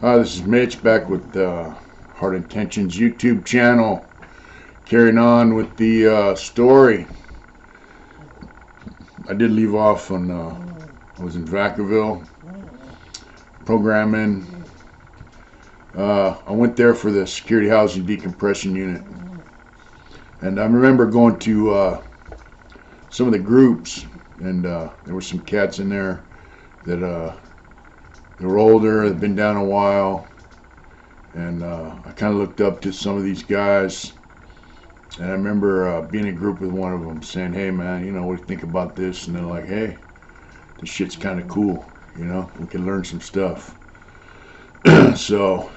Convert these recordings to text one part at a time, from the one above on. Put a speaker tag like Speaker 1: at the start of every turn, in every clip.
Speaker 1: Hi, this is Mitch back with Heart Intentions YouTube channel. Carrying on with the story. I did leave off on, I was in Vacaville programming. I went there for the security housing decompression unit. And I remember going to some of the groups, and there were some cats in there that they were older, they'd been down a while, and I kind of looked up to some of these guys. And I remember being in a group with one of them saying, hey man, you know, what do you think about this? And they're like, hey, this shit's kind of cool, you know, we can learn some stuff. So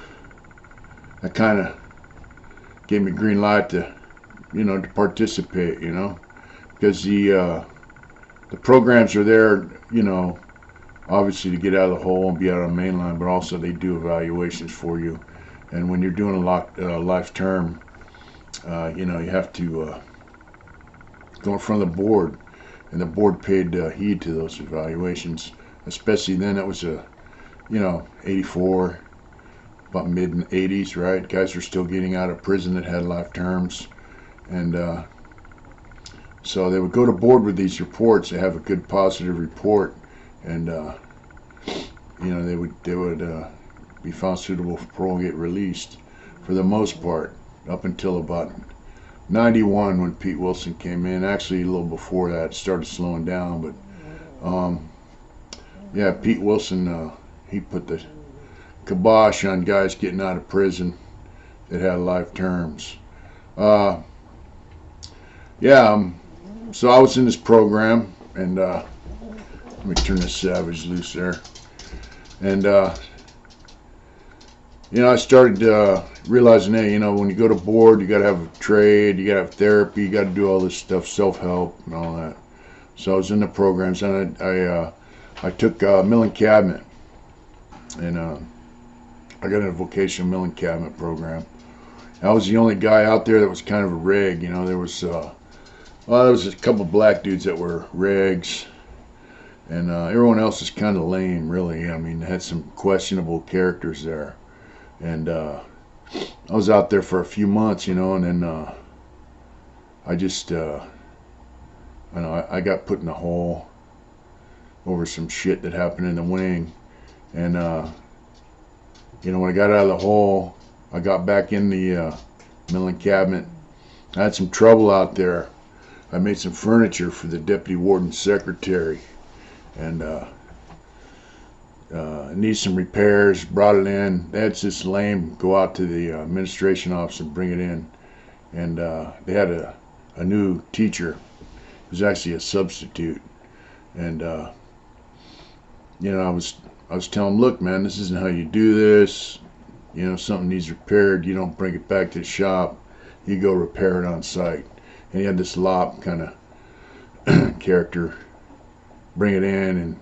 Speaker 1: that kind of gave me green light to, you know, to participate, you know, because the programs are there, you know, obviously to get out of the hole and be out on the main line, but also they do evaluations for you. And when you're doing a life term, you know, you have to go in front of the board, and the board paid heed to those evaluations, especially then. It was you know, 84, about mid 80s, right? Guys were still getting out of prison that had life terms, and so they would go to board with these reports. They have a good positive report, and you know, they would be found suitable for parole and get released for the most part, up until about 91 when Pete Wilson came in. Actually a little before that, it started slowing down, but yeah, Pete Wilson, he put the kibosh on guys getting out of prison that had life terms. Yeah, so I was in this program, and let me turn this savage loose there. And you know, I started realizing, hey, you know, when you go to board, you got to have a trade, you got to have therapy, you got to do all this stuff, self-help and all that. So I was in the programs, and I took milling cabinet, and I got in a vocational milling cabinet program. I was the only guy out there that was kind of a reg. You know, there was well, there was a couple black dudes that were regs, and everyone else is kind of lame, really. I mean, they had some questionable characters there. And I was out there for a few months, you know, and then I just, I know, I got put in a hole over some shit that happened in the wing. And, you know, when I got out of the hole, I got back in the milling cabinet. I had some trouble out there. I made some furniture for the deputy warden's secretary, and it needs some repairs. Brought it in. They had this lame go out to the administration office and bring it in, and they had a new teacher. It was actually a substitute, and you know, I was telling him, look man, this isn't how you do this. You know, something needs repaired, you don't bring it back to the shop, you go repair it on site. And he had this lop kind of character bring it in, and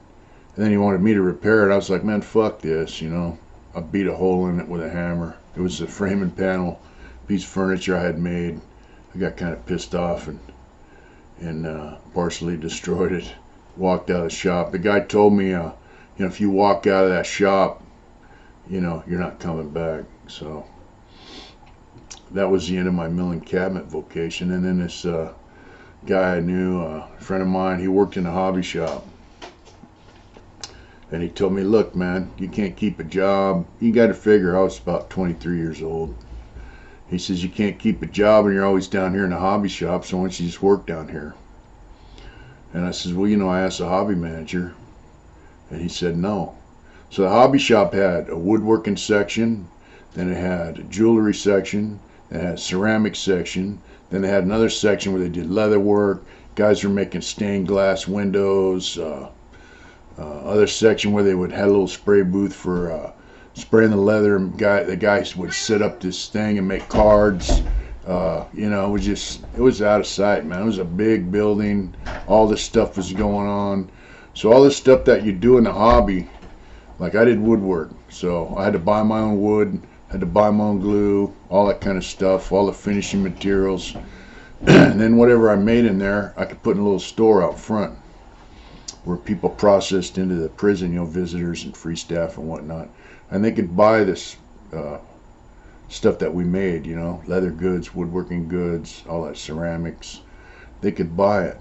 Speaker 1: then he wanted me to repair it. I was like, man, fuck this, you know. I beat a hole in it with a hammer. It was a frame and panel piece of furniture I had made. I got kind of pissed off and partially destroyed it. Walked out of the shop. The guy told me, you know, if you walk out of that shop, you know, you're not coming back. So that was the end of my milling cabinet vocation. And then this guy I knew, a friend of mine, he worked in a hobby shop. And he told me, look man, you can't keep a job. You got to figure, I was about 23 years old. He says, you can't keep a job and you're always down here in the hobby shop, so why don't you just work down here? And I says, well, you know, I asked the hobby manager, and he said no. So the hobby shop had a woodworking section, then it had a jewelry section, it had a ceramic section, then they had another section where they did leather work. Guys were making stained glass windows, other section where they would have a little spray booth for spraying the leather. The guys would set up this thing and make cards. You know, it was out of sight, man. It was a big building. All this stuff was going on. So all this stuff that you do in the hobby, like I did woodwork, so I had to buy my own wood, had to buy my own glue, all that kind of stuff, all the finishing materials. And then whatever I made in there, I could put in a little store out front. where people processed into the prison, visitors and free staff and whatnot, and they could buy this stuff that we made, leather goods, woodworking goods, all that ceramics. They could buy it,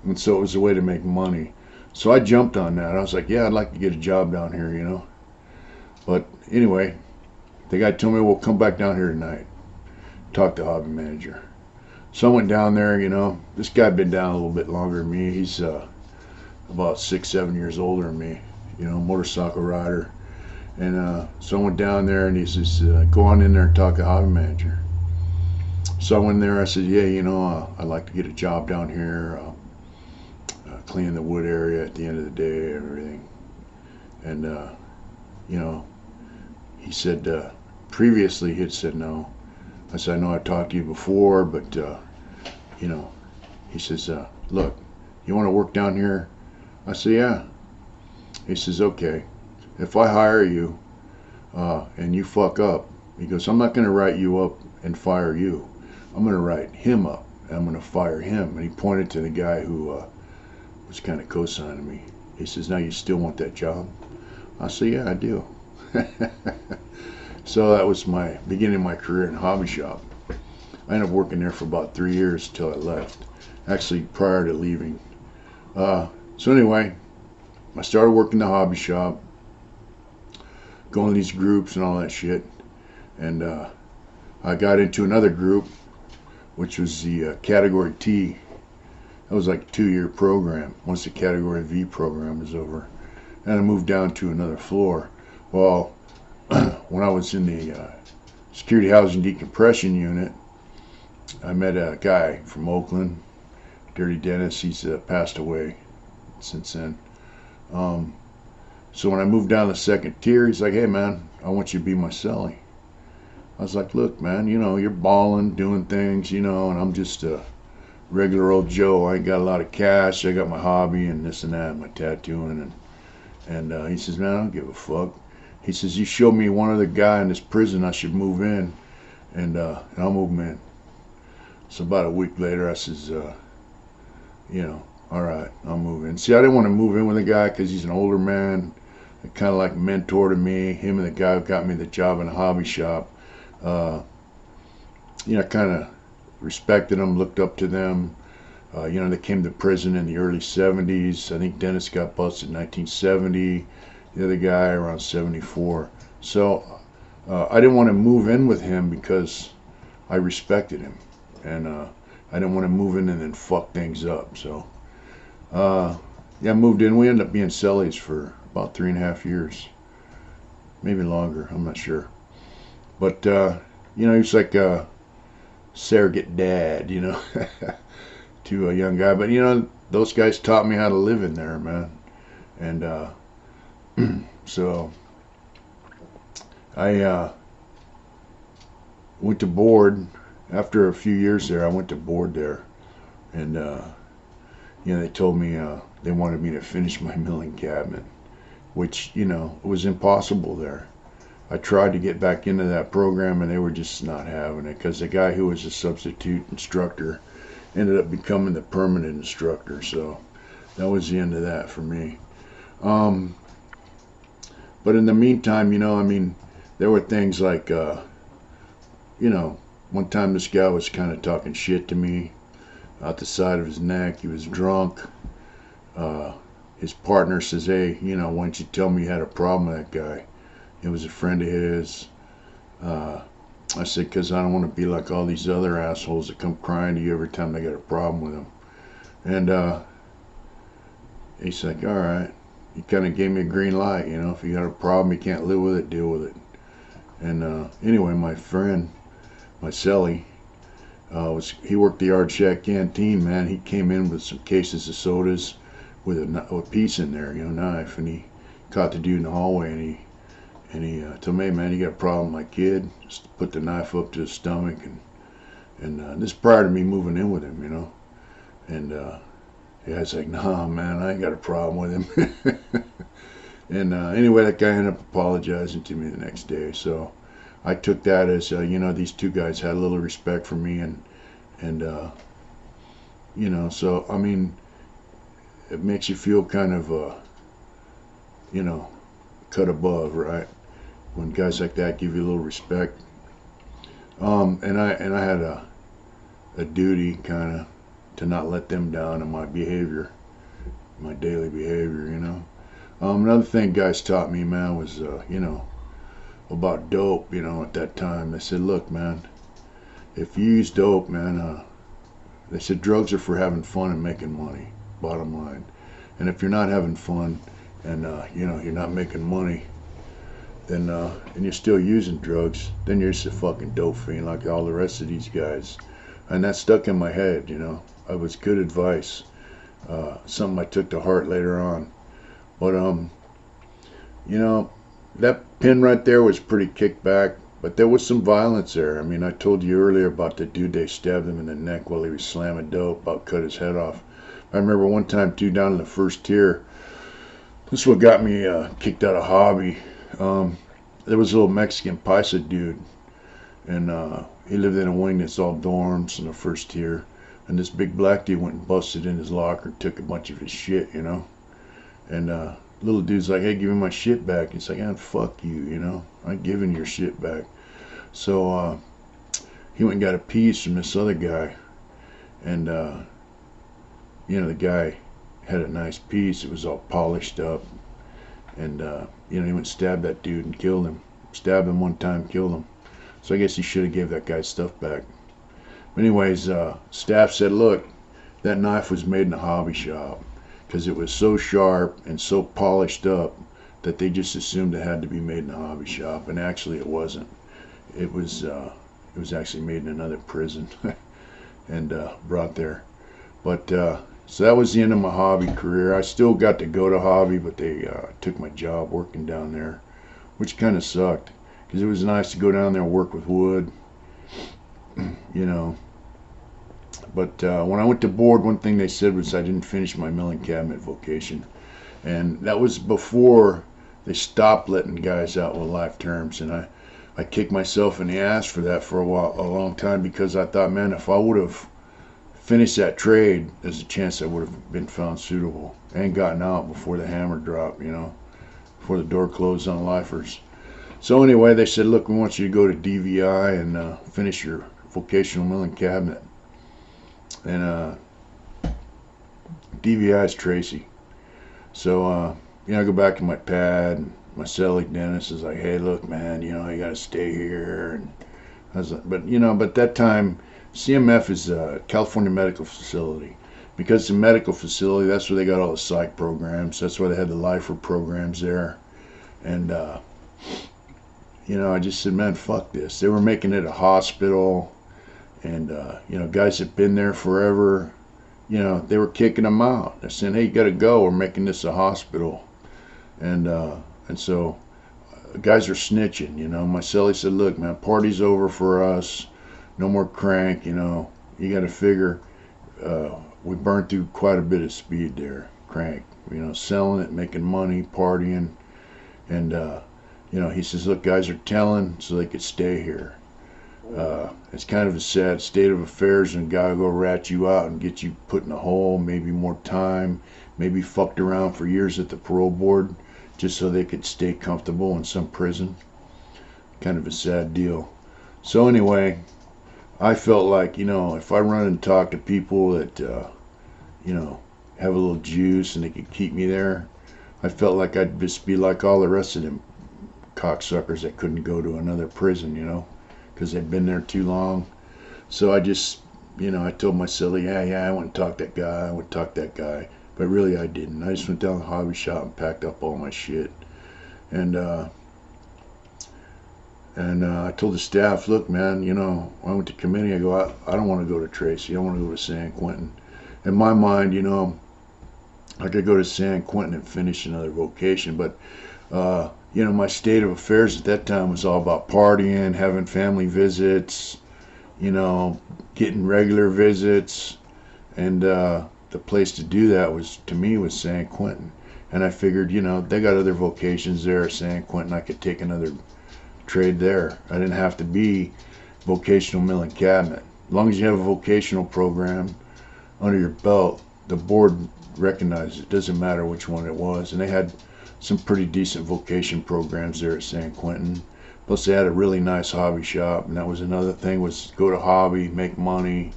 Speaker 1: and so it was a way to make money. So I jumped on that. I was like, yeah, I'd like to get a job down here, But anyway, the guy told me, well, come back down here tonight, talk to the hobby manager. So I went down there, this guy had been down a little bit longer than me. He's about 6-7 years older than me, motorcycle rider. And so I went down there, and he says, go on in there and talk to the hobby manager. So I went in there. I said, yeah, I'd like to get a job down here, cleaning the wood area at the end of the day and everything. And, he said, previously he had said no. I said, I know I talked to you before, but, he says, look, you want to work down here? I said, yeah. He says, okay, if I hire you and you fuck up, he goes, I'm not going to write you up and fire you. I'm going to write him up, and I'm going to fire him. And he pointed to the guy who was kind of co-signing me. He says, now you still want that job? I said, yeah, I do. So that was my beginning of my career in a hobby shop. I ended up working there for about 3 years till I left. Actually, prior to leaving. So anyway, I started working the hobby shop, going to these groups and all that shit. And I got into another group, which was the Category T. That was like a 2-year program once the Category V program was over. And I moved down to another floor. Well, when I was in the security housing decompression unit, I met a guy from Oakland, Dirty Dennis. He's passed away since then. So when I moved down to the second tier, he's like, hey man, I want you to be my cellie. I was like, look man, you're balling, doing things, and I'm just a regular old Joe. I ain't got a lot of cash. I got my hobby and this and that, my tattooing. And he says, man, I don't give a fuck. He says, you show me one other guy in this prison I should move in, and I'll move him in. So about a week later, I says, all right, I'll move in. See, I didn't want to move in with a guy because he's an older man, kind of like a mentor to me. Him and the guy who got me the job in a hobby shop. I kind of respected them, looked up to them. They came to prison in the early 70s. I think Dennis got busted in 1970. The other guy around 74. So I didn't want to move in with him because I respected him. And I didn't want to move in and then fuck things up. So I moved in. We ended up being cellies for about 3.5 years. Maybe longer, I'm not sure. But, he's like a surrogate dad, to a young guy. But, those guys taught me how to live in there, man. And so I went to board. After a few years there, I went to board there. And, they told me they wanted me to finish my milling cabinet, which, it was impossible there. I tried to get back into that program, and they were just not having it because the guy who was a substitute instructor ended up becoming the permanent instructor. So that was the end of that for me. But in the meantime, there were things like, one time this guy was kind of talking shit to me out the side of his neck. He was drunk. His partner says, hey, why don't you tell me you had a problem with that guy? It was a friend of his. I said, because I don't want to be like all these other assholes that come crying to you every time they got a problem with them. And he's like, all right. He kind of gave me a green light, if you got a problem, you can't live with it, deal with it. And anyway, my friend, my cellie, he worked the Yard Shack canteen, man. He came in with some cases of sodas with a piece in there, knife, and he caught the dude in the hallway, and he told me, hey, man, you got a problem with my kid? Just put the knife up to his stomach, and this prior to me moving in with him, and I was like, nah, man, I ain't got a problem with him. And anyway, that guy ended up apologizing to me the next day. So I took that as, these two guys had a little respect for me. And so, it makes you feel kind of, you know, cut above, right? When guys like that give you a little respect. And I had a duty kind of to not let them down in my behavior, my daily behavior, you know. Another thing guys taught me, man, was, you know, about dope, you know, at that time. They said, look, man, if you use dope, man, they said drugs are for having fun and making money, bottom line. And if you're not having fun and, you know, you're not making money, then, and you're still using drugs, then you're just a fucking dope fiend like all the rest of these guys. And that stuck in my head, you know. It was good advice. Something I took to heart later on. But, you know, that pin right there was pretty kicked back, but there was some violence there. I mean, I told you earlier about the dude, they stabbed him in the neck while he was slamming dope, about cut his head off. I remember one time, too, down in the first tier, this is what got me kicked out of hobby. There was a little Mexican paisa dude, and he lived in a wing that's all dorms in the first tier, and this big black dude went and busted in his locker and took a bunch of his shit, you know. And little dude's like, hey, give me my shit back. He's like, ah, fuck you, you know. I ain't giving your shit back. So he went and got a piece from this other guy. And, you know, the guy had a nice piece. It was all polished up. And, you know, he went and stabbed that dude and killed him. Stabbed him one time, killed him. So I guess he should have gave that guy's stuff back. But anyways, staff said, look, that knife was made in a hobby shop, because it was so sharp and so polished up that they just assumed it had to be made in a hobby shop, and actually it wasn't. It was actually made in another prison and brought there. But so that was the end of my hobby career. I still got to go to hobby, but they took my job working down there, which kind of sucked, because it was nice to go down there and work with wood, you know. But when I went to board, one thing they said was I didn't finish my milling cabinet vocation. And that was before they stopped letting guys out with life terms. And I kicked myself in the ass for that for a long time, because I thought, man, if I would have finished that trade, there's a chance I would have been found suitable and gotten out before the hammer dropped, you know, before the door closed on lifers. So anyway, they said, look, we want you to go to DVI and finish your vocational milling cabinet. And DVI is Tracy. So you know, I go back to my pad, and my celly dentist is like, hey, look, man, you know, you gotta stay here. And I was like, but that time CMF is a California Medical Facility. Because it's a medical facility, that's where they got all the psych programs. That's why they had the lifer programs there. And you know, I just said, man, fuck this. They were making it a hospital. And, you know, guys that been there forever, you know, they were kicking them out. They're saying, hey, you got to go. We're making this a hospital. And so guys are snitching, you know. My celly said, look, man, party's over for us. No more crank, you know. You got to figure we burned through quite a bit of speed there, crank. You know, selling it, making money, partying. And, you know, he says, look, guys are telling so they could stay here. It's kind of a sad state of affairs, and God will go rat you out and get you put in a hole, maybe more time, maybe fucked around for years at the parole board just so they could stay comfortable in some prison. Kind of a sad deal. So anyway, I felt like, you know, if I run and talk to people that, you know, have a little juice and they could keep me there, I felt like I'd just be like all the rest of them cocksuckers that couldn't go to another prison, you know, because they'd been there too long. So I just, you know, I told myself, yeah, I went and talked that guy, but really I didn't. I just went down to the hobby shop and packed up all my shit. And I told the staff, look, man, you know, I went to committee. I go, I don't want to go to Tracy. I want to go to San Quentin. In my mind, you know, I could go to San Quentin and finish another vocation, but you know, my state of affairs at that time was all about partying, having family visits, you know, getting regular visits, and the place to do that was, to me, was San Quentin. And I figured, you know, they got other vocations there at San Quentin. I could take another trade there. I didn't have to be vocational milling cabinet. As long as you have a vocational program under your belt, the board recognize it. Doesn't matter which one it was. And they had some pretty decent vocation programs there at San Quentin. Plus they had a really nice hobby shop, and that was another thing, was go to hobby, make money.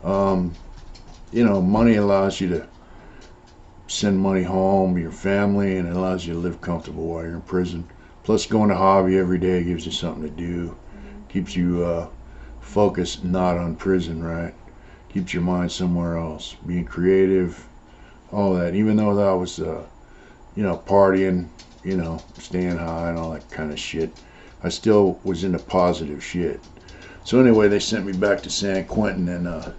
Speaker 1: You know, money allows you to send money home to your family, and it allows you to live comfortable while you're in prison. Plus going to hobby every day gives you something to do. Keeps you focused, not on prison, right? Keeps your mind somewhere else. Being creative, all that. Even though I was, you know, partying, you know, staying high and all that kind of shit, I still was into positive shit. So anyway, they sent me back to San Quentin, and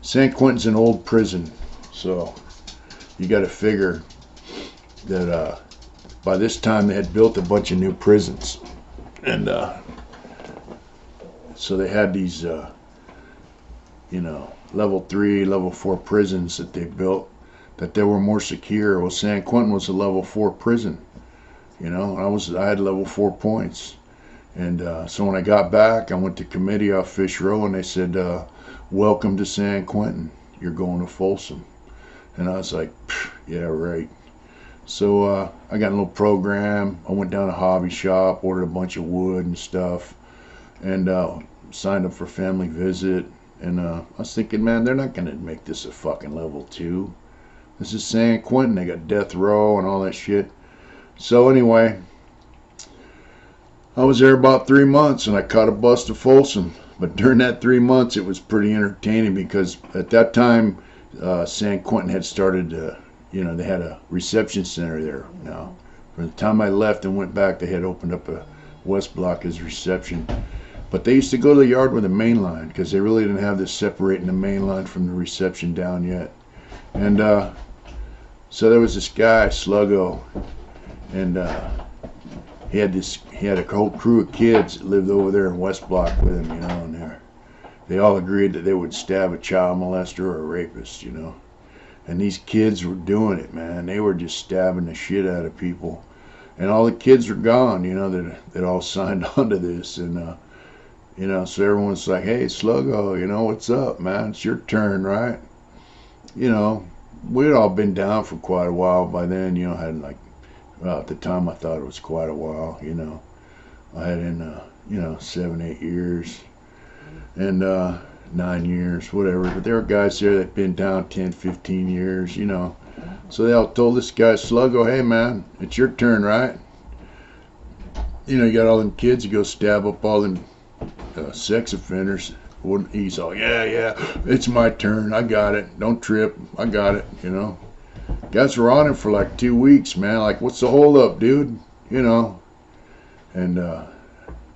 Speaker 1: San Quentin's an old prison, so you got to figure that by this time they had built a bunch of new prisons, and so they had these, you know, level 3, level 4 prisons that they built, that they were more secure. Well, San Quentin was a level 4 prison, you know. I had level 4 points, and so when I got back, I went to committee off Fish Row, and they said, "Welcome to San Quentin. You're going to Folsom." And I was like, "Yeah, right." So I got a little program. I went down to a hobby shop, ordered a bunch of wood and stuff, and signed up for family visit. And I was thinking, man, they're not going to make this a fucking level 2. This is San Quentin. They got death row and all that shit. So anyway, I was there about 3 months, and I caught a bus to Folsom. But during that 3 months, it was pretty entertaining, because at that time, San Quentin had started, you know, they had a reception center there now. From the time I left and went back, they had opened up a West Block as reception. But they used to go to the yard with the main line, because they really didn't have this separating the main line from the reception down yet. And so there was this guy, Sluggo, and he had a whole crew of kids that lived over there in West Block with him, you know, and they all agreed that they would stab a child molester or a rapist, you know. And these kids were doing it, man. They were just stabbing the shit out of people. And all the kids were gone, you know, that all signed on to this. And, you know, so everyone's like, "Hey, Sluggo, you know, what's up, man? It's your turn, right?" You know, we'd all been down for quite a while by then, you know, had like, well, at the time I thought it was quite a while, you know. I had in, you know, 7, 8 years, and 9 years, whatever. But there were guys there that had been down 10, 15 years, you know. So they all told this guy, Sluggo, "Hey, man, it's your turn, right? You know, you got all them kids, you go stab up all them sex offenders." He's all, yeah, it's my turn. I got it. Don't trip. I got it, you know. Guys were on him for like 2 weeks, man. Like, what's the hold up, dude? You know. And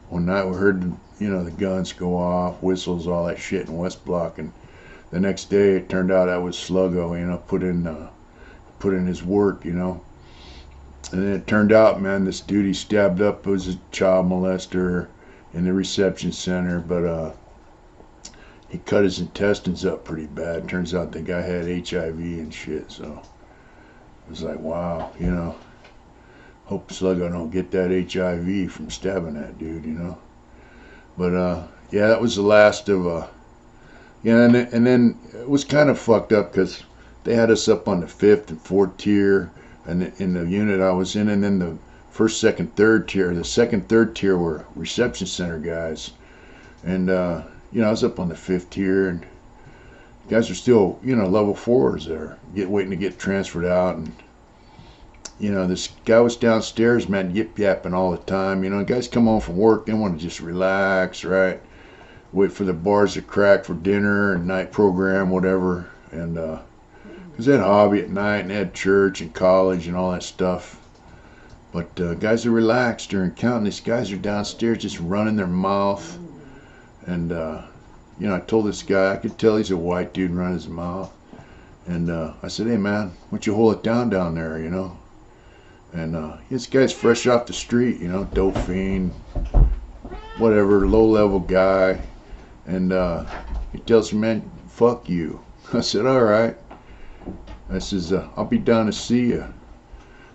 Speaker 1: one night we heard, you know, the guns go off, whistles, all that shit in West Block. And the next day it turned out that was Sluggo, you know, put in his work, you know. And then it turned out, man, this dude he stabbed up was a child molester in the reception center, but he cut his intestines up pretty bad. Turns out the guy had HIV and shit, so it was like, wow, you know. Hope Sluggo don't get that HIV from stabbing that dude, you know. But yeah, that was the last of yeah, and then it was kind of fucked up, because they had us up on the 5th and 4th tier, and in the unit I was in, and then the 1st, 2nd, 3rd tier. The 2nd, 3rd tier were reception center guys, and you know, I was up on the 5th tier, and guys are still, you know, level 4s there, waiting to get transferred out. And you know, this guy was downstairs, man, yip yapping all the time. You know, guys come home from work, they want to just relax, right? Wait for the bars to crack for dinner and night program, whatever. And because they had hobby at night, and they had church and college and all that stuff. But guys are relaxed during counting. These guys are downstairs just running their mouth. And you know, I told this guy, I could tell he's a white dude running his mouth. And I said, "Hey, man, why don't you hold it down there, you know?" And this guy's fresh off the street, you know, dope fiend, whatever, low-level guy. And he tells me, "Man, fuck you." I said, "All right." I says, "I'll be down to see you."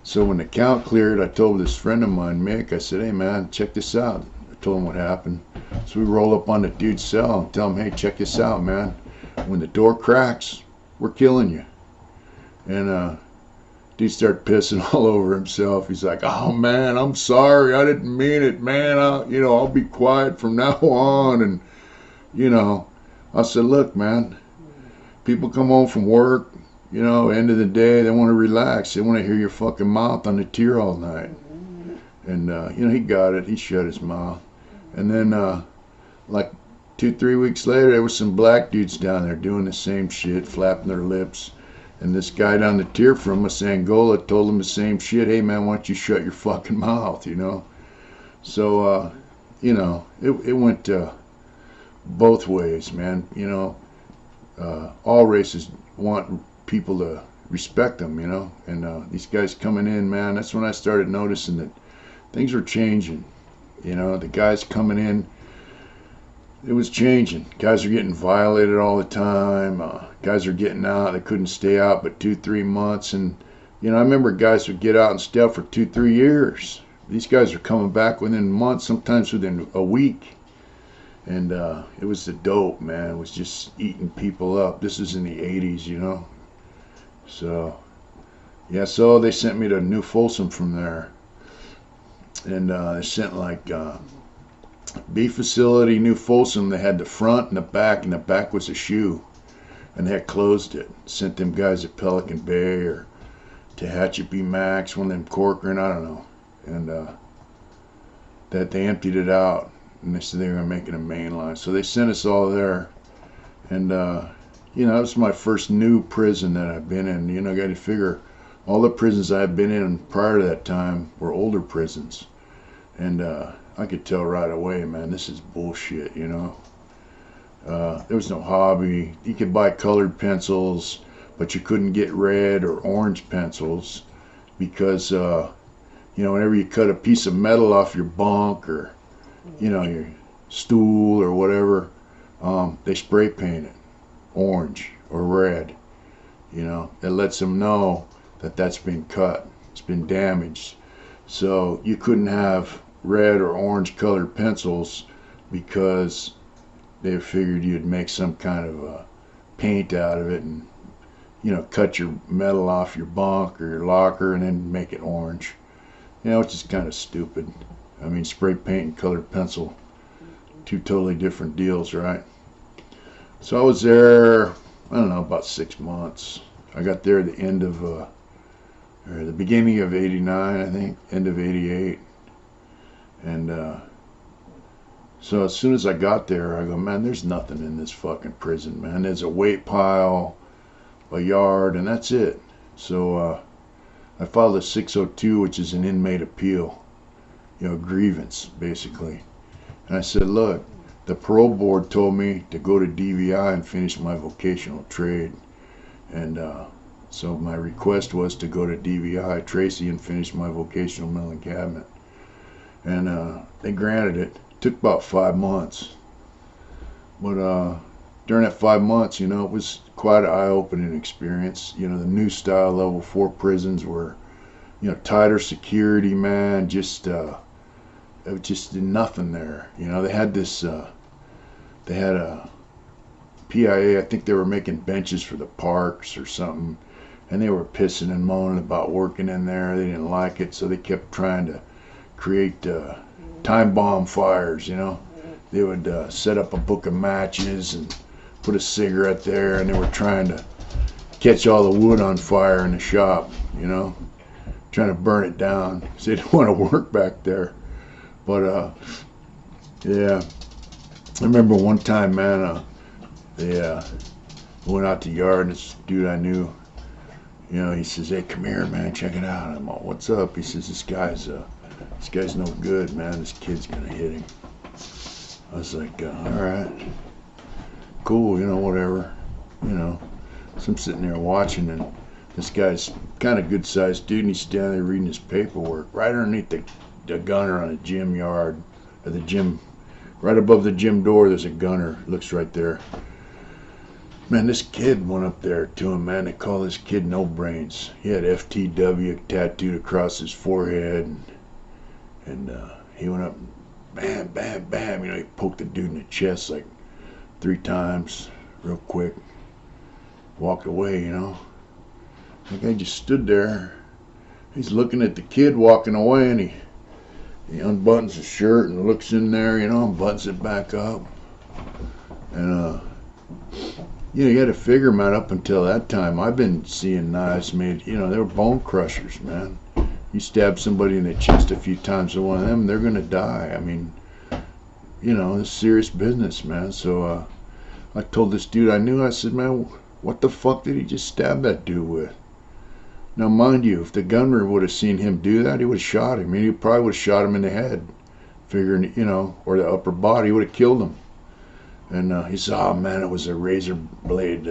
Speaker 1: So when the count cleared, I told this friend of mine, Mick, I said, "Hey, man, check this out." I told him what happened. So we roll up on the dude's cell and tell him, "Hey, check this out, man. When the door cracks, we're killing you." And dude started pissing all over himself. He's like, "Oh man, I'm sorry. I didn't mean it, man. I'll be quiet from now on." And you know, I said, "Look, man. People come home from work. End of the day, they want to relax. They want to hear your fucking mouth on the tier all night." And he got it. He shut his mouth. And then, like 2-3 weeks later, there was some black dudes down there doing the same shit, flapping their lips. And this guy down the tier from us, Angola, told him the same shit. "Hey man, why don't you shut your fucking mouth?" So, it went both ways, man. All races want people to respect them, And these guys coming in, man, that's when I started noticing that things were changing. The guys coming in, it was changing. Guys are getting violated all the time. Guys are getting out. They couldn't stay out but 2-3 months. And, I remember guys would get out and stay out for 2-3 years. These guys are coming back within months, sometimes within a week. And it was the dope, man. It was just eating people up. This is in the 80s, So, yeah, so they sent me to New Folsom from there. And they sent like B facility, New Folsom. They had the front and the back was a shoe. And they had closed it. Sent them guys to Pelican Bay or Tehachapi Max, one of them Corcoran, I don't know. And that they emptied it out. And they said they were making a main line. So they sent us all there. And, it was my first new prison that I've been in. I got to figure all the prisons I've been in prior to that time were older prisons. And I could tell right away, man, this is bullshit, There was no hobby. You could buy colored pencils, but you couldn't get red or orange pencils because, whenever you cut a piece of metal off your bunk or your stool or whatever, they spray paint it orange or red. It lets them know that that's been cut, it's been damaged. So you couldn't have red or orange colored pencils because they figured you'd make some kind of paint out of it and cut your metal off your bunk or your locker and then make it orange. Which is kind of stupid. I mean, spray paint and colored pencil, two totally different deals, right? So I was there, I don't know, about 6 months. I got there at the end of, or the beginning of '89, I think, end of '88. And so as soon as I got there, I go, man, there's nothing in this fucking prison, man. There's a weight pile, a yard, and that's it. So I filed a 602, which is an inmate appeal. Grievance, basically. And I said, look, the parole board told me to go to DVI and finish my vocational trade. And so my request was to go to DVI, Tracy, and finish my vocational milling cabinet. And they granted it. It took about 5 months. But during that 5 months, it was quite an eye-opening experience. The new style level 4 prisons were, tighter security, man, just it was just nothing there. They had this, they had a PIA, I think they were making benches for the parks or something, and they were pissing and moaning about working in there. They didn't like it, so they kept trying to create time bomb fires, They would set up a book of matches and put a cigarette there, and they were trying to catch all the wood on fire in the shop, trying to burn it down because they didn't want to work back there. But yeah, I remember one time, man, they went out to the yard, and this dude I knew, he says, "Hey, come here, man, check it out." I'm all, "What's up?" He says, this guy's no good, man. This kid's gonna hit him." I was like, all right, cool, whatever, So I'm sitting there watching, and this guy's kind of good sized dude, and he's standing there reading his paperwork right underneath the gunner on the gym yard, or the gym, right above the gym door. There's a gunner, looks right there. Man, this kid went up there to him, man. They call this kid No Brains. He had FTW tattooed across his forehead, and he went up, bam, bam, bam. He poked the dude in the chest like 3 times, real quick. Walked away, The guy just stood there. He's looking at the kid walking away, and he unbuttons his shirt and looks in there, and buttons it back up. And you had to figure, man, up until that time, I've been seeing knives made, they were bone crushers, man. You stab somebody in the chest a few times with one of them, they're going to die. I mean, it's serious business, man. So I told this dude I said, man, what the fuck did he just stab that dude with? Now, mind you, if the gunman would have seen him do that, he would have shot him. He probably would have shot him in the head, figuring, or the upper body, would have killed him. And he said, oh, man, it was a razor blade,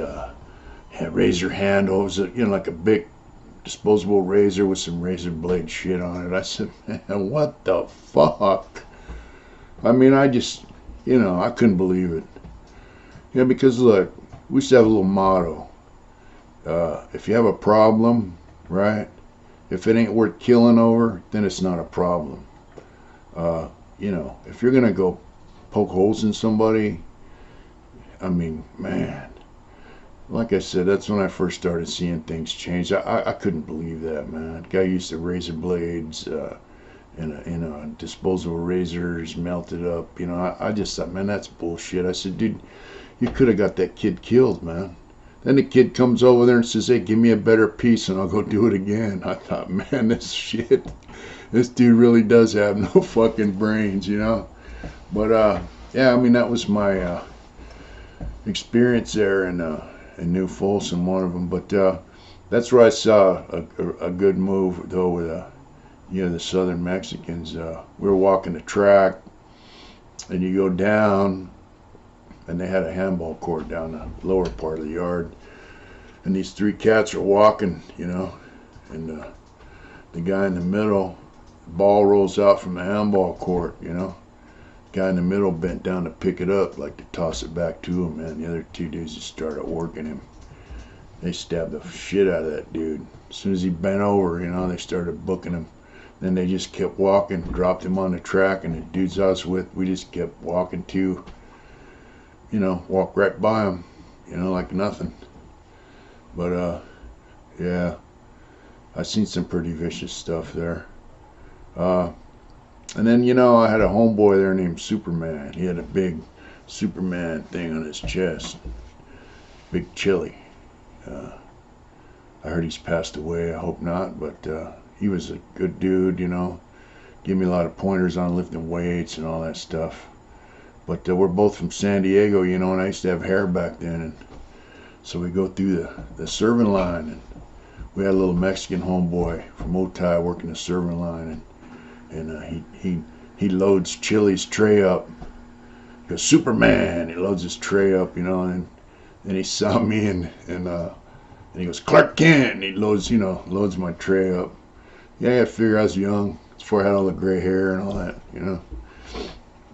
Speaker 1: razor handle. It was, like a big disposable razor with some razor blade shit on it. I said, man, what the fuck? I mean, I just, I couldn't believe it. Because, look, we used to have a little motto. If you have a problem, right, if it ain't worth killing over, then it's not a problem. If you're going to go poke holes in somebody, I mean, man, like I said, that's when I first started seeing things change. I couldn't believe that, man. Guy used to razor blades, disposable razors, melted up. I just thought, man, that's bullshit. I said, dude, you could have got that kid killed, man. Then the kid comes over there and says, hey, give me a better piece and I'll go do it again. I thought, man, this dude really does have no fucking brains, But, yeah, I mean, that was my experience there in New Folsom, one of them. But that's where I saw a good move, though, with the Southern Mexicans. We were walking the track, and you go down, and they had a handball court down the lower part of the yard. And these three cats are walking, and the guy in the middle, the ball rolls out from the handball court, Guy in the middle bent down to pick it up, like to toss it back to him, man. The other two dudes just started working him. They stabbed the shit out of that dude. As soon as he bent over, they started booking him. Then they just kept walking, dropped him on the track, and the dudes I was with, we just kept walking too. Walk right by him, like nothing. But, yeah, I've seen some pretty vicious stuff there. And then, I had a homeboy there named Superman. He had a big Superman thing on his chest. Big Chili. I heard he's passed away. I hope not, but he was a good dude, Gave me a lot of pointers on lifting weights and all that stuff. But we're both from San Diego, and I used to have hair back then. And so we go through the serving line, and we had a little Mexican homeboy from Otay working the serving line, and he loads Chili's tray up. He goes, Superman! He loads his tray up, and he saw me, and he goes, Clark Kent! And he loads my tray up. Yeah, I figure I was young, before I had all the gray hair and all that,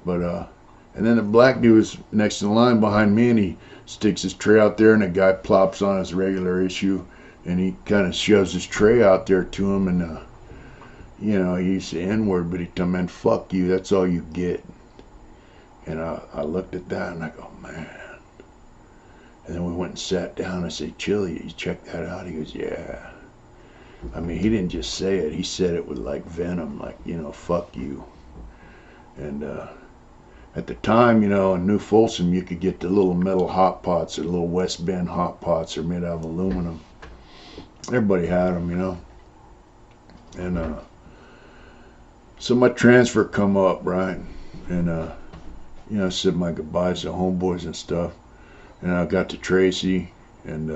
Speaker 1: But, and then the black dude was next to the line behind me, and he sticks his tray out there, and the guy plops on his regular issue, and he kind of shoves his tray out there to him, and, he used the N-word, but he told me, man, fuck you, that's all you get. And I looked at that, and I go, man. And then we went and sat down. I said, Chili, you check that out? He goes, yeah. I mean, he didn't just say it. He said it with, like, venom, like, fuck you. And at the time, in New Folsom, you could get the little metal hot pots, or little West Bend hot pots, are made out of aluminum. Everybody had them, And so my transfer come up, right? And, I said my goodbyes to homeboys and stuff. And I got to Tracy, and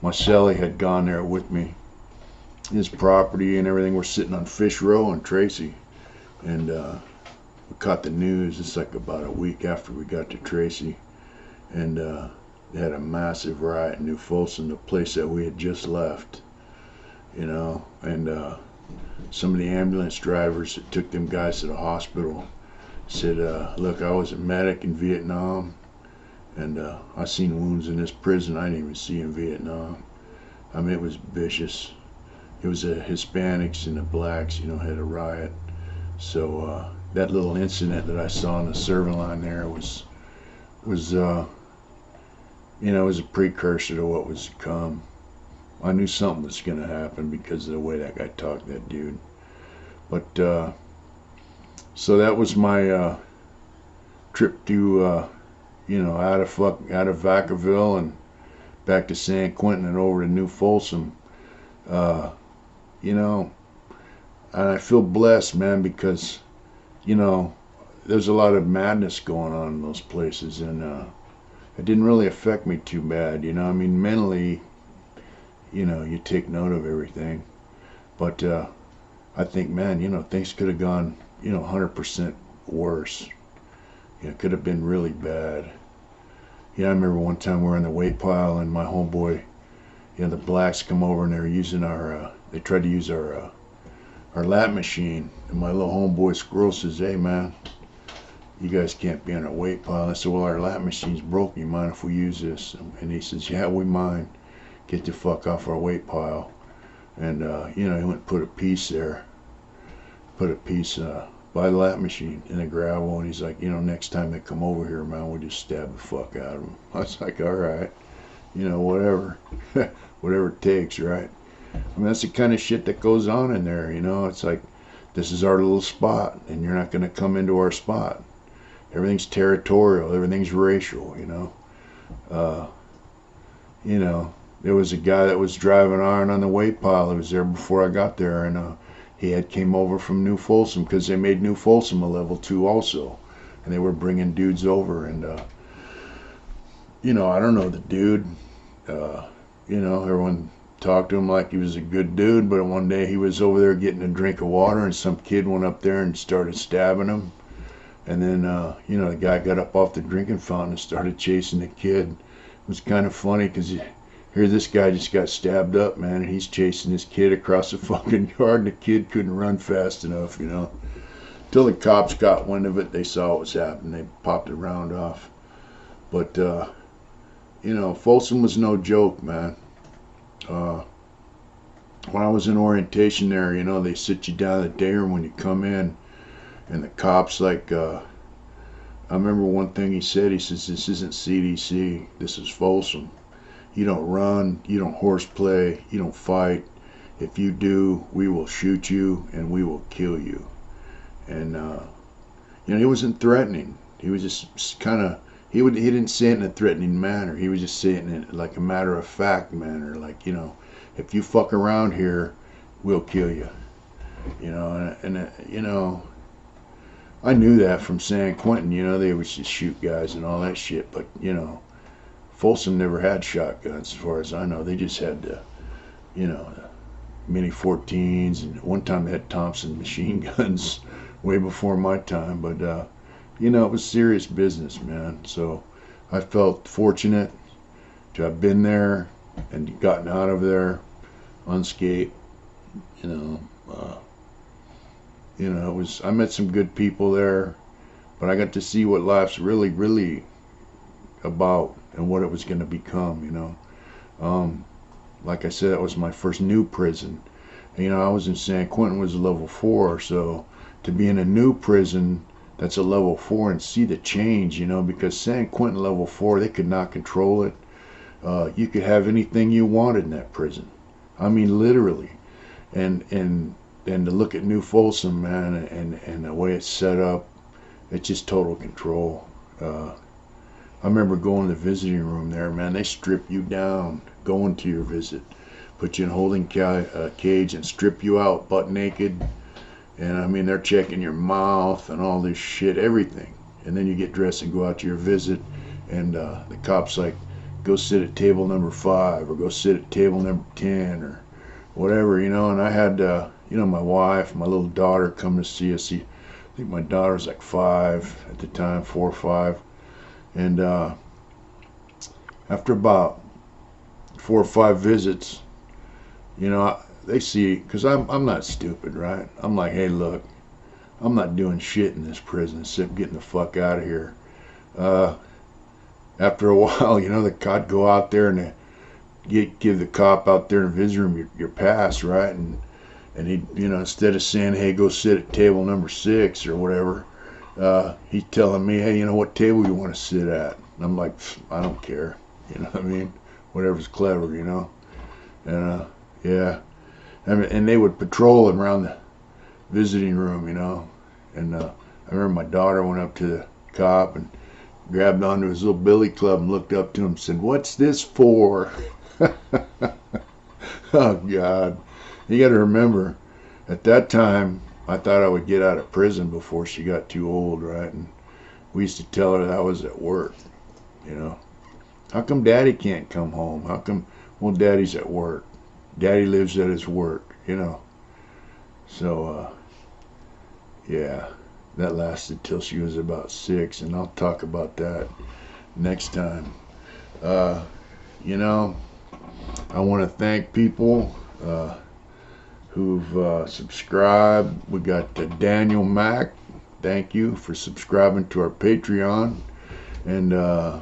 Speaker 1: Marcelli had gone there with me. His property and everything. We're sitting on Fish Row in Tracy. And we caught the news. It's like about a week after we got to Tracy. And they had a massive riot in New Folsom, the place that we had just left. And some of the ambulance drivers that took them guys to the hospital said, look, I was a medic in Vietnam, and I seen wounds in this prison I didn't even see in Vietnam. I mean, it was vicious. It was the Hispanics and the blacks, had a riot. So that little incident that I saw on the serving line there was it was a precursor to what was to come. I knew something was gonna happen because of the way that guy talked, that dude. But so that was my trip to out of Vacaville and back to San Quentin and over to New Folsom. You know, and I feel blessed, man, because there's a lot of madness going on in those places, and it didn't really affect me too bad. I mean, mentally, you take note of everything, but I think, man, things could have gone 100% worse. It could have been really bad. I remember one time we were in the weight pile and my homeboy, the blacks come over and they tried to use our lap machine, and my little homeboy Squirrel says, "Hey man, you guys can't be on our weight pile." I said, "Well, our lap machine's broke. You mind if we use this?" And he says, "Yeah, we mind. Get the fuck off our weight pile." And he went and put a piece there, by the lap machine in the gravel, and he's like, "Next time they come over here, man, we'll just stab the fuck out of them." I was like, "All right, whatever, whatever it takes, right?" I mean, that's the kind of shit that goes on in there, It's like, this is our little spot, and you're not going to come into our spot. Everything's territorial, everything's racial, There was a guy that was driving iron on the weight pile. He was there before I got there, and he came over from New Folsom because they made New Folsom a level 2 also, and they were bringing dudes over, and I don't know the dude. Everyone talked to him like he was a good dude, but one day he was over there getting a drink of water, and some kid went up there and started stabbing him, and then the guy got up off the drinking fountain and started chasing the kid. It was kind of funny because here this guy just got stabbed up, man, and he's chasing this kid across the fucking yard, and the kid couldn't run fast enough, Till the cops got wind of it, they saw what was happening, they popped the round off. But Folsom was no joke, man. When I was in orientation there, they sit you down in the day room when you come in, and the cops, like, I remember one thing he said. He says, "This isn't CDC, this is Folsom. You don't run, you don't horseplay, you don't fight. If you do, we will shoot you and we will kill you." And he wasn't threatening. He was just kind of, he didn't say it in a threatening manner. He was just saying it in like a matter of fact manner, like, if you fuck around here, we'll kill you. I knew that from San Quentin. They would just shoot guys and all that shit, but Folsom never had shotguns, as far as I know. They just had the Mini 14s, and one time they had Thompson machine guns way before my time. But it was serious business, man. So I felt fortunate to have been there and gotten out of there unscathed. I met some good people there, but I got to see what life's really, really about and what it was going to become. Like I said, that was my first new prison. And, I was in San Quentin, was a level 4, so to be in a new prison that's a level 4 and see the change, because San Quentin level 4, they could not control it. You could have anything you wanted in that prison. I mean, literally. And to look at New Folsom, man, and the way it's set up, it's just total control. I remember going to the visiting room there, man. They strip you down going to your visit, put you in a holding cage and strip you out butt naked. And I mean, they're checking your mouth and all this shit, everything. And then you get dressed and go out to your visit, and the cop's like, "Go sit at table number 5, or go sit at table number 10, or whatever, And I had, my wife, my little daughter come to see us. I think my daughter was like 5 at the time, 4 or 5. And after about 4 or 5 visits, they see, because I'm not stupid, right? I'm like, "Hey, look, I'm not doing shit in this prison except getting the fuck out of here." After a while, I'd go out there and give the cop out there in the visiting room your pass, right? And he, instead of saying, "Hey, go sit at table number 6 or whatever," he's telling me, "Hey, what table you want to sit at?" And I'm like, "I don't care." You know what I mean? Whatever's clever, And yeah, I mean, and they would patrol around the visiting room, you know. And I remember my daughter went up to the cop and grabbed onto his little billy club and looked up to him and said, "What's this for?" Oh God, you got to remember, at that time I thought I would get out of prison before she got too old, right? And we used to tell her that I was at work, you know. How come Daddy can't come home? How come? Well, Daddy's at work. Daddy lives at his work, you know. So yeah, that lasted till she was about 6, and I'll talk about that next time. You know, I want to thank people who've subscribed. We got Daniel Mack. Thank you for subscribing to our Patreon. And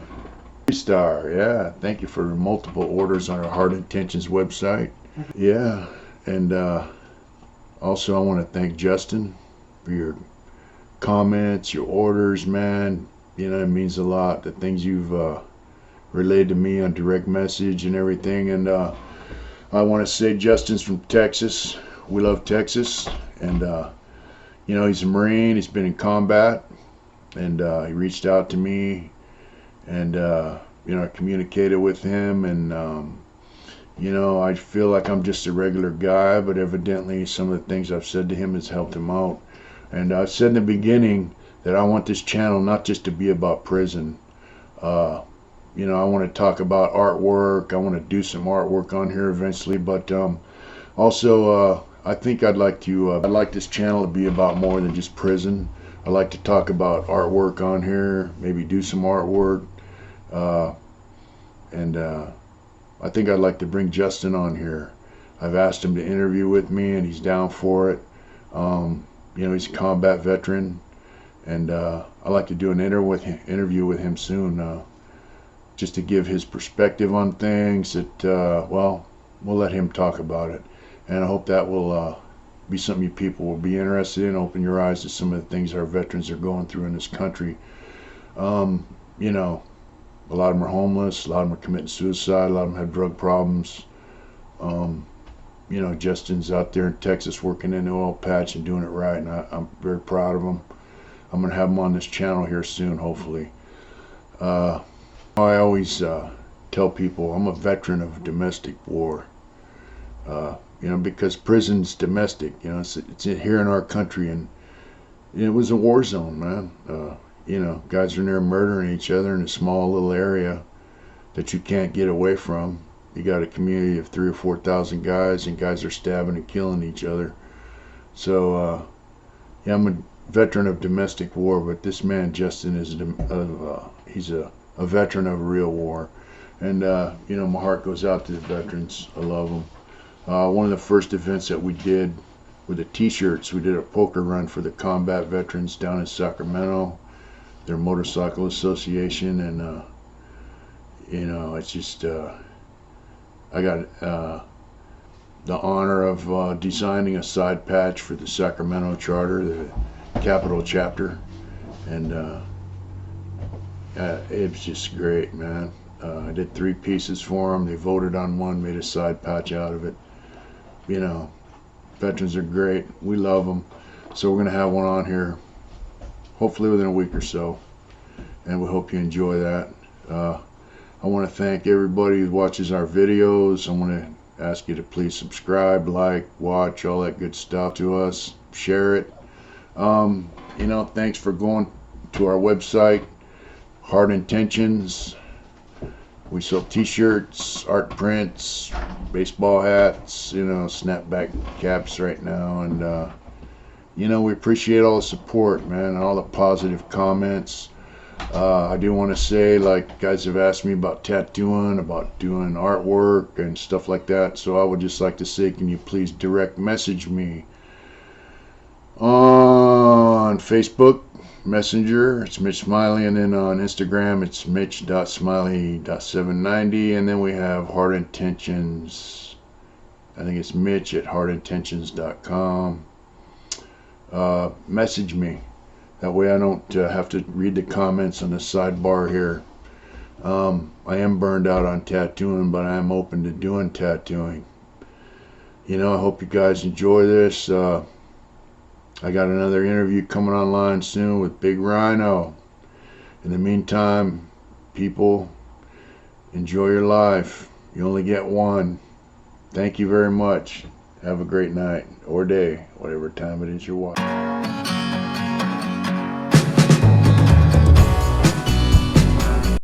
Speaker 1: Star, yeah, thank you for multiple orders on our Heart Intentions website. Yeah, and also I want to thank Justin for your comments, your orders, man. You know, it means a lot. The things you've relayed to me on direct message and everything. And I want to say Justin's from Texas. We love Texas. And you know, he's a Marine. He's been in combat, and he reached out to me, and you know, I communicated with him, and you know, I feel like I'm just a regular guy, but evidently some of the things I've said to him has helped him out. And I said in the beginning that I want this channel not just to be about prison. You know, I want to talk about artwork. I want to do some artwork on here eventually, but also I think I'd like this channel to be about more than just prison. I like to talk about artwork on here, maybe do some artwork, and I think I'd like to bring Justin on here. I've asked him to interview with me, and he's down for it. You know, he's a combat veteran, and I'd like to do an interview with him soon, just to give his perspective on things that, well, we'll let him talk about it. And I hope that will be something you people will be interested in, open your eyes to some of the things our veterans are going through in this country. You know, a lot of them are homeless, a lot of them are committing suicide, a lot of them have drug problems. You know, Justin's out there in Texas working in the oil patch and doing it right, and I'm very proud of him. I'm going to have him on this channel here soon, hopefully. I always tell people I'm a veteran of domestic war. You know, because prison's domestic. You know, it's here in our country, and it was a war zone, man. You know, guys are in there murdering each other in a small little area that you can't get away from. You got a community of 3,000 or 4,000 guys, and guys are stabbing and killing each other. So, yeah, I'm a veteran of domestic war, but this man Justin is he's a veteran of a real war, and you know, my heart goes out to the veterans. I love them. One of the first events that we did with the T-shirts, we did a poker run for the combat veterans down in Sacramento, their motorcycle association, and you know, it's just I got the honor of designing a side patch for the Sacramento charter, the Capital chapter, and it's just great, man. I did 3 pieces for them. They voted on one, made a side patch out of it. You know, veterans are great. We love them. So we're going to have one on here hopefully within a week or so, and we hope you enjoy that. I want to thank everybody who watches our videos. I want to ask you to please subscribe, like, watch, all that good stuff to us. Share it. You know, thanks for going to our website, Heart Intentions. We sell T-shirts, art prints, baseball hats, you know, snapback caps right now, and you know, we appreciate all the support, man, and all the positive comments. I do want to say, like, guys have asked me about tattooing, about doing artwork and stuff like that, so I would just like to say, can you please direct message me on Facebook Messenger? It's Mitch Smiley, and then on Instagram it's mitch.smiley.790, and then we have Heart Intentions. I think it's Mitch at heartintentions.com. Message me. That way I don't have to read the comments on the sidebar here. I am burned out on tattooing, but I am open to doing tattooing. You know, I hope you guys enjoy this. I got another interview coming online soon with Big Rhino. In the meantime, people, enjoy your life. You only get one. Thank you very much. Have a great night or day, whatever time it is you're watching.